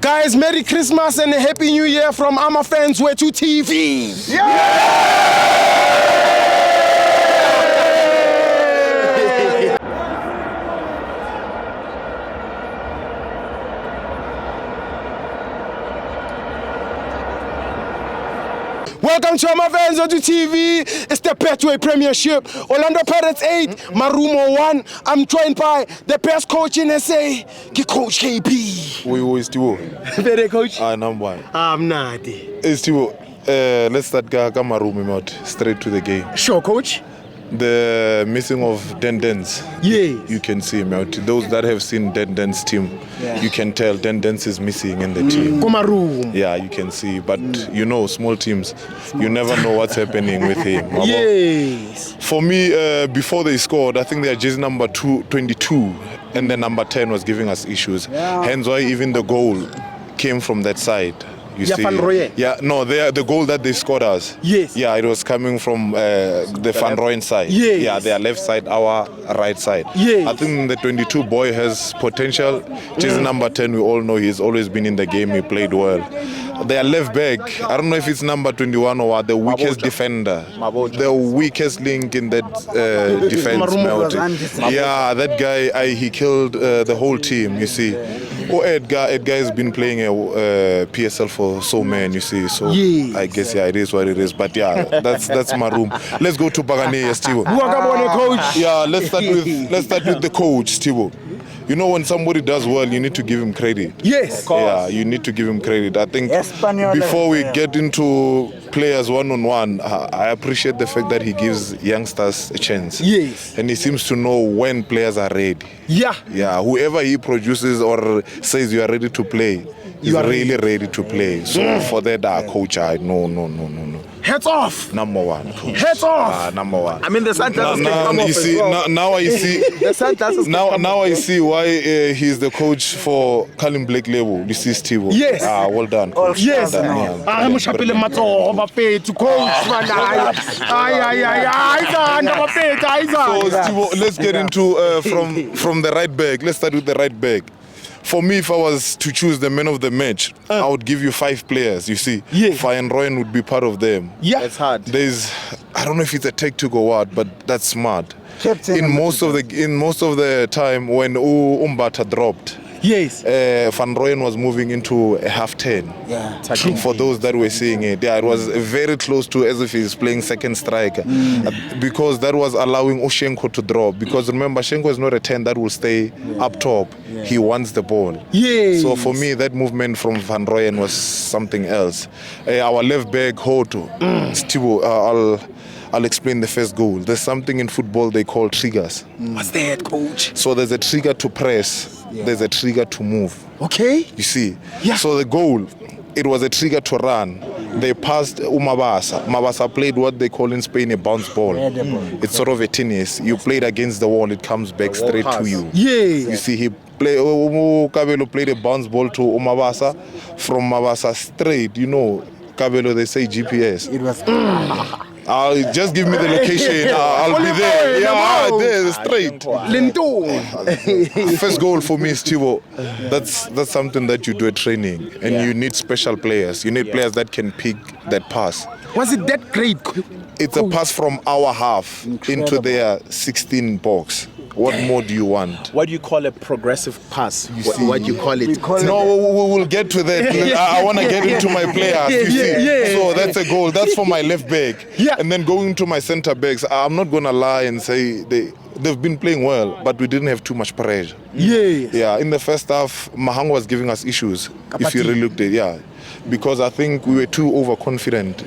Guys, Merry Christmas and a Happy New Year from FANS Wethu TV. Welcome to FANS Wethu TV. It's the Betway Premiership. Orlando Pirates 8, Marumo 1. I'm joined by the best coach in SA, Coach KB. We always do. Very coach. Number one. I'm not. It's Tiwo. Let's start Marumo out straight to the game. Sure, coach. The missing of Dendens. Yes. You can see him out. Those that have seen Dendens team, you can tell Dendens is missing in the team. Marumo. Yeah, you can see. But you know, small teams, you never know what's happening with him. Yes. For me, before they scored, I think they are just number 22, and then number 10 was giving us issues. Hence why even the goal came from that side. You see, the goal that they scored us. Yes. Yeah, it was coming from the Van Rooyen side. Yes. Yeah, their left side, our right side. Yes. I think the 22 boy has potential. Just number 10, we all know he's always been in the game. He played well. Their left back, I don't know if it's number 21 or what, the weakest defender. The weakest link in that defense. Yeah, that guy, he killed the whole team, you see. Oh, Edgar has been playing PSL for so many, you see. So I guess it is what it is. But yeah, that's my room. Let's go to Bagane, Steve. Coach. Yeah, let's start with the coach, Steve. You know, when somebody does well, you need to give him credit. Yes. Yeah, you need to give him credit. I think before we get into players one-on-one, I appreciate the fact that he gives youngsters a chance. Yes. And he seems to know when players are ready. Yeah. Yeah, whoever he produces or says you are ready to play, is really ready to play. So for that, coach, no. Heads off. Number one, coach. Heads off. Number one. I mean, the sunglasses now I see. The sunglasses Now I see why he's the coach for Colin Blake Level. You see, Steve. Yes. Well done, coach. Yes. I'm a coach. So, Steve, let's get into from the right back. Let's start with the right back. For me, if I was to choose the man of the match, I would give you 5 players, you see. Yeah. Van Rooyen would be part of them. Yeah. It's hard. I don't know if it's a tactic or what, but that's smart. In most of the time when Umbata dropped, yes, Van Rooyen was moving into a half 10. Yeah. For those that were seeing it, it was very close to as if he's playing second striker, because that was allowing Oshenko to drop. Because remember, Shenko is not a 10 that will stay up top. Yeah. He wants the ball. Yes. So for me, that movement from Van Rooyen was something else. Our left back, Hoto, Stibo, I'll explain the first goal. There's something in football they call triggers. What's that, coach? So there's a trigger to press. Yeah. There's a trigger to move. Okay. You see? Yeah. So the goal, it was a trigger to run. They passed Umabasa. Mabasa played what they call in Spain a bounce ball. It's sort of a tennis. You played against the wall, it comes back straight to you. Yes. You see, Kabelo played a bounce ball to Umabasa. From Mabasa straight, you know, Kabelo, they say GPS. It was... just give me the location. I'll be there. Yeah, there, straight. First goal for me is Tivo. That's something that you do at training, and you need special players. You need players that can pick that pass. Was it that great? It's a pass from our half into their 16 box. What more do you want? What do you call a progressive pass? What do you call it? No, we will get to that. I want to get into my players, you see. So that's a goal. That's for my left back. Yeah. And then going to my center backs, I'm not going to lie and say they've been playing well, but we didn't have too much pressure. Yes. Yeah, in the first half, Mahang was giving us issues, if you really looked at it, because I think we were too overconfident.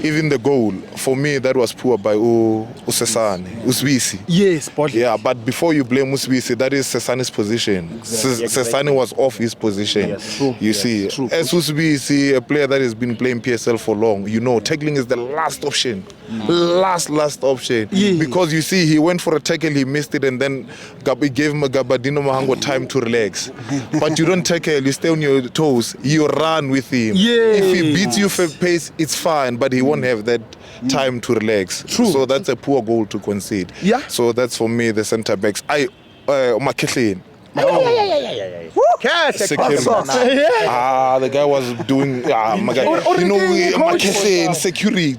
Even the goal, for me, that was poor by Uswisi. Yes, Paul. Yeah, but before you blame Uswisi, that is Sesane's position. Exactly. Sesane was off his position. Yes, you see, true. As Uswisi, a player that has been playing PSL for long, you know, tackling is the last option. Last option. Yeah. Because you see, he went for a tackle, he missed it, and then he gave Gabadino Mahango time to relax. But you don't tackle, you stay on your toes, you run with him. Yes. If he beats you for pace, it's fine, but he won't have that time to relax. True. So that's a poor goal to concede. Yeah. So that's for me the centre backs. Maketlin. The guy was doing, my guy, security.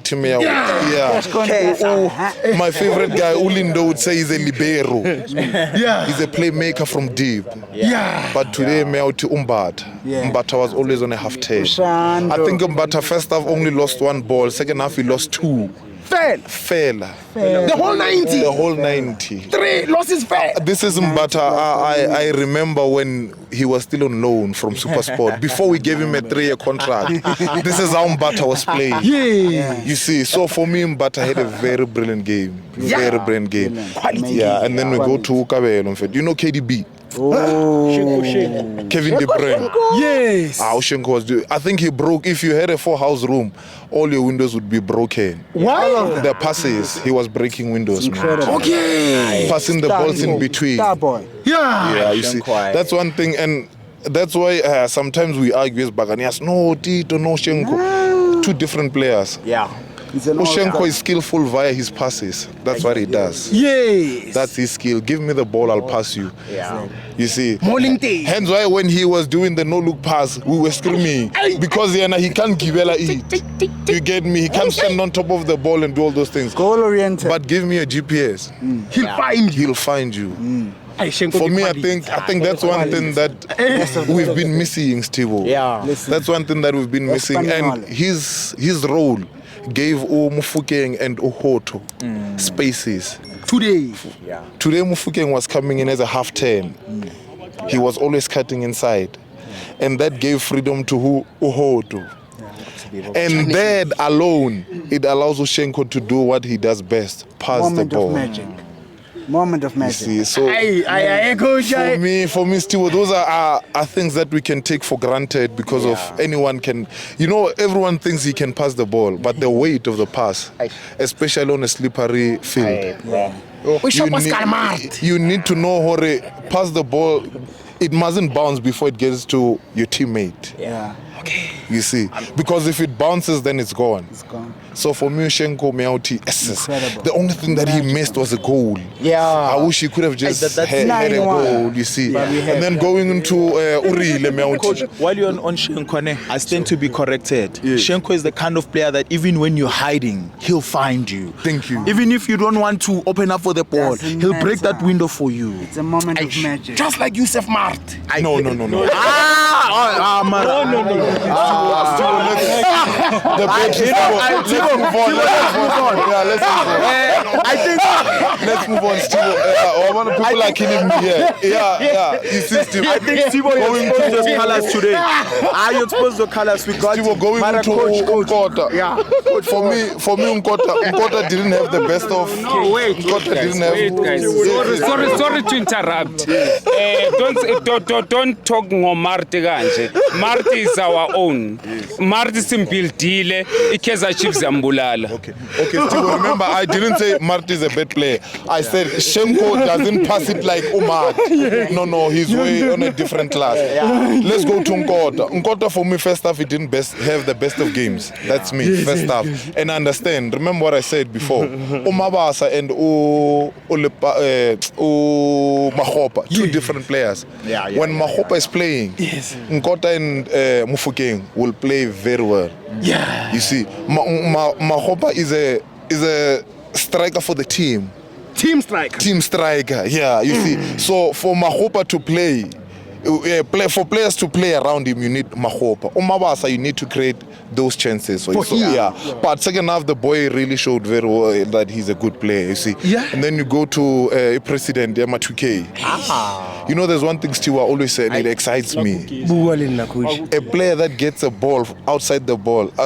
My favorite guy, Ulindo, would say he's a libero. He's a playmaker from deep. But today, Umbata. Umbata was always on a half turn. I think Umbata first half only lost 1 ball, second half he lost 2. Fell. The whole 90. The whole 90. 3 losses fell. This is Mbata. I remember when he was still on loan from Supersport. Before we gave him a 3-year contract. This is how Mbata was playing. You see, so for me, Mbata had a very brilliant game. Very brilliant game. And then we go to Kabelo. You know KDB? Kevin De Bruyne. Yes. Ushenko was doing. I think he broke. If you had a 4-house room, all your windows would be broken. Why? The passes, he was breaking windows. Okay. Passing the balls in between. Yeah, you see, that's one thing, and that's why sometimes we argue with Baganias. No, Tito, no Shenko. 2 different players. Ushenko is skillful via his passes. That's what he does. Yes. That's his skill. Give me the ball, I'll pass you. You see. Molinte. Hence why when he was doing the no-look pass, we were screaming. Because he can't Gibela eat. You get me? He can't stand on top of the ball and do all those things. Goal-oriented. But give me a GPS. He'll find you. For me, I think that's one thing that we've been missing, Steve. That's one thing that we've been missing. And his role gave Mufukeng and Ohoto spaces. Today Mufukeng was coming in as a half turn. He was always cutting inside. And that gave freedom to Ohoto. And that alone, it allows Ushenko to do what he does best, pass the ball. Moment of magic. You see, so for me, Steve, those are things that we can take for granted because of anyone can. Everyone thinks he can pass the ball, but the weight of the pass, especially on a slippery field, you need to know how to pass the ball. It mustn't bounce before it gets to your teammate. You see, because if it bounces, then it's gone. So for me, Ushenko Meauti, the only thing that he missed was a goal. I wish he could have just had a goal, you see. And then going into Urile Meauti. While you're on Shenko, I stand to be corrected. Shenko is the kind of player that even when you're hiding, he'll find you. Thank you. Even if you don't want to open up for the ball, he'll break that window for you. It's a moment of magic. Just like Yusuf Mart. No. No. Let's move on. Let's move on, Steve. People are killing me here. You see, Steve. I think Steve, you're exposed to colors today. You're exposed to colors. We got Steve going into Nkota. For me, Nkota didn't have the best of. Wait, guys. Sorry to interrupt. Don't talk more Marty kanje. Marty is our own. Marty simbuildile iKaizer Chiefs yambulala. Okay, Steve, remember, I didn't say Marty is a bad player. I said Shenko doesn't pass it like Umar. No, he's way on a different class. Let's go to Nkota. Nkota, for me, first half, he didn't have the best of games. That's me, first half. And understand, remember what I said before. Umabasa and Mahopa, 2 different players. When Mahopa is playing, Nkota and Mufukeng will play very well. You see, Mahopa is a striker for the team. Team striker. You see. So for Mahopa to play, for players to play around him, you need Mahopa. Umabasa, you need to create those chances. But second half, the boy really showed very well that he's a good player, you see. And then you go to President Yamatuke. There's one thing Steve always said, it excites me. A player that gets a ball outside the box.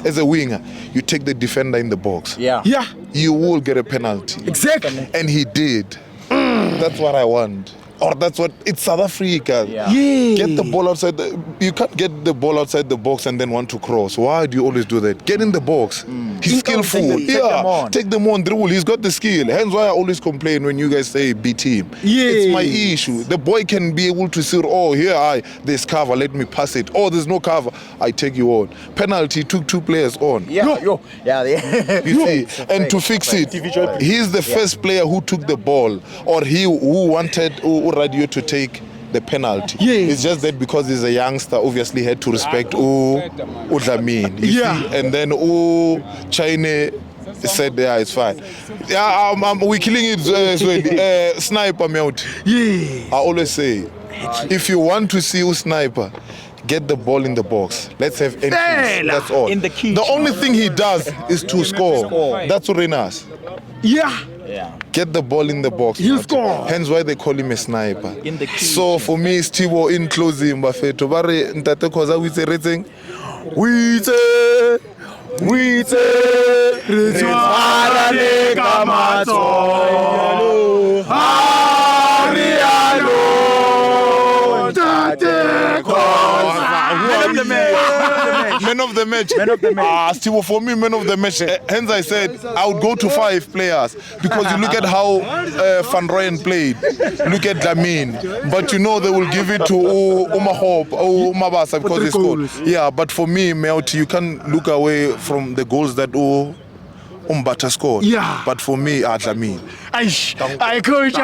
As a winger, you take the defender in the box. You will get a penalty. Exactly. And he did. That's what I want. Or that's what it's South Africa. Get the ball outside. You can't get the ball outside the box and then want to cross. Why do you always do that? Get in the box. He's skillful. Take them on dribble. He's got the skill. Hence why I always complain when you guys say B team. It's my issue. The boy can be able to see. There's cover. Let me pass it. There's no cover. I take you on. Penalty took 2 players on. You see, and to fix it, he's the first player who took the ball, or who wanted radio to take the penalty. Yes. It's just that because he's a youngster, obviously had to respect Dlamini. Yeah. And then China said, yeah, it's fine. Yeah, we're killing it sniper melt. Yeah. I always say, if you want to see sniper, get the ball in the box. Let's have entries. That's all. In the key. The only thing he does is to score. That's what Renas. Yeah. Get the ball in the box. He'll score. Hence why they call him a sniper. In the key. So for me, Stivo in closing, Bafeto. Bare ntate koza we say rating. We say Ritwarane Kamato. Ariano. Tate koza. Man of the match. Still for me, man of the match. Hence I said I would go to 5 players because you look at how Van Rooyen played. Look at Dlamini. But you know they will give it to Umahop or Umabasa because he scored. Yeah, but for me, Melty, you can't look away from the goals that Umbata scored. Yeah. But for me, Dlamini. I coach.